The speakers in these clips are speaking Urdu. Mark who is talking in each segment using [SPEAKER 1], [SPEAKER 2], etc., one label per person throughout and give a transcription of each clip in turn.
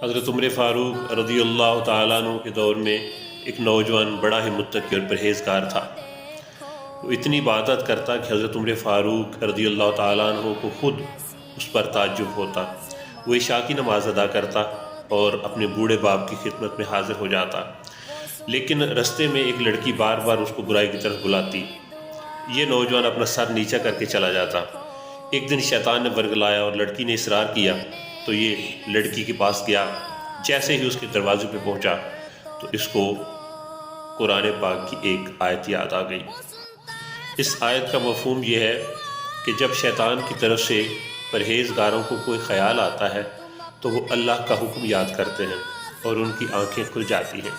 [SPEAKER 1] حضرت عمر فاروق رضی اللہ تعالیٰ عنہ کے دور میں ایک نوجوان بڑا ہی متقی اور پرہیزگار تھا۔ وہ اتنی عبادت کرتا کہ حضرت عمر فاروق رضی اللہ تعالیٰ عنہ کو خود اس پر تعجب ہوتا۔ وہ عشاء کی نماز ادا کرتا اور اپنے بوڑھے باپ کی خدمت میں حاضر ہو جاتا، لیکن رستے میں ایک لڑکی بار بار اس کو برائی کی طرف بلاتی۔ یہ نوجوان اپنا سر نیچا کر کے چلا جاتا۔ ایک دن شیطان نے ورگلایا اور لڑکی نے اصرار کیا تو یہ لڑکی کے پاس گیا۔ جیسے ہی اس کے دروازے پہ پہنچا تو اس کو قرآن پاک کی ایک آیت یاد آ گئی۔ اس آیت کا مفہوم یہ ہے کہ جب شیطان کی طرف سے پرہیزگاروں کو کوئی خیال آتا ہے تو وہ اللہ کا حکم یاد کرتے ہیں اور ان کی آنکھیں کھل جاتی ہیں۔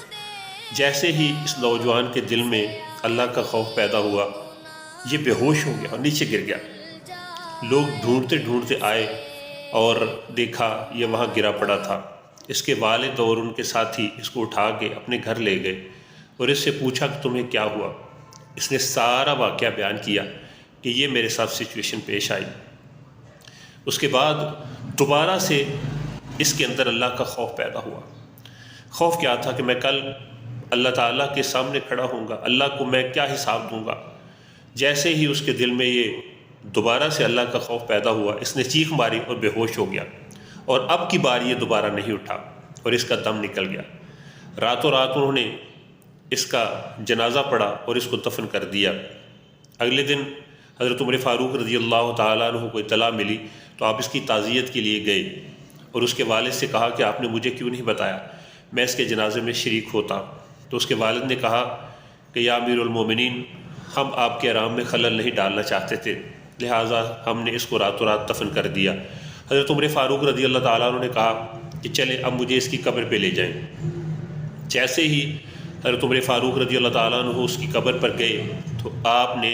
[SPEAKER 1] جیسے ہی اس نوجوان کے دل میں اللہ کا خوف پیدا ہوا، یہ بے ہوش ہو گیا اور نیچے گر گیا۔ لوگ ڈھونڈتے ڈھونڈتے آئے اور دیکھا یہ وہاں گرا پڑا تھا۔ اس کے والد اور ان کے ساتھی اس کو اٹھا کے اپنے گھر لے گئے اور اس سے پوچھا کہ تمہیں کیا ہوا۔ اس نے سارا واقعہ بیان کیا کہ یہ میرے ساتھ سچویشن پیش آئی۔ اس کے بعد دوبارہ سے اس کے اندر اللہ کا خوف پیدا ہوا۔ خوف کیا تھا کہ میں کل اللہ تعالیٰ کے سامنے کھڑا ہوں گا، اللہ کو میں کیا حساب دوں گا۔ جیسے ہی اس کے دل میں یہ دوبارہ سے اللہ کا خوف پیدا ہوا، اس نے چیخ ماری اور بے ہوش ہو گیا، اور اب کی بار یہ دوبارہ نہیں اٹھا اور اس کا دم نکل گیا۔ راتوں رات انہوں نے اس کا جنازہ پڑھا اور اس کو دفن کر دیا۔ اگلے دن حضرت عمر فاروق رضی اللہ تعالیٰ عنہ کو اطلاع ملی تو آپ اس کی تعزیت کے لیے گئے اور اس کے والد سے کہا کہ آپ نے مجھے کیوں نہیں بتایا، میں اس کے جنازے میں شریک ہوتا۔ تو اس کے والد نے کہا کہ یا امیر المومنین، ہم آپ کے آرام میں خلل نہیں ڈالنا چاہتے تھے، لہٰذا ہم نے اس کو راتوں رات دفن کر دیا۔ حضرت عمر فاروق رضی اللہ تعالیٰ عنہ نے کہا کہ چلیں اب مجھے اس کی قبر پہ لے جائیں۔ جیسے ہی حضرت عمر فاروق رضی اللہ تعالیٰ عنہ اس کی قبر پر گئے تو آپ نے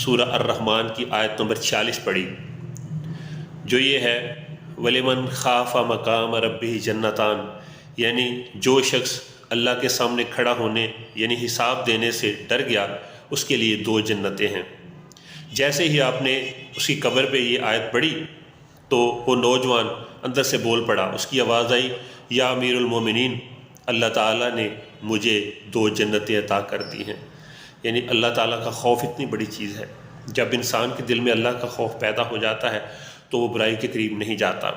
[SPEAKER 1] سورہ الرحمن کی آیت نمبر 46 پڑھی، جو یہ ہے وَلِمَنْ خَافَ مَقَامَ رَبِّهِ جَنَّتَانِ، یعنی جو شخص اللہ کے سامنے کھڑا ہونے یعنی حساب دینے سے ڈر گیا، اس کے لیے 2 جنتیں ہیں۔ جیسے ہی آپ نے اس کی قبر پہ یہ آیت پڑھی تو وہ نوجوان اندر سے بول پڑا، اس کی آواز آئی یا امیر المومنین، اللہ تعالیٰ نے مجھے 2 جنتیں عطا کر دی ہیں۔ یعنی اللہ تعالیٰ کا خوف اتنی بڑی چیز ہے، جب انسان کے دل میں اللہ کا خوف پیدا ہو جاتا ہے تو وہ برائی کے قریب نہیں جاتا۔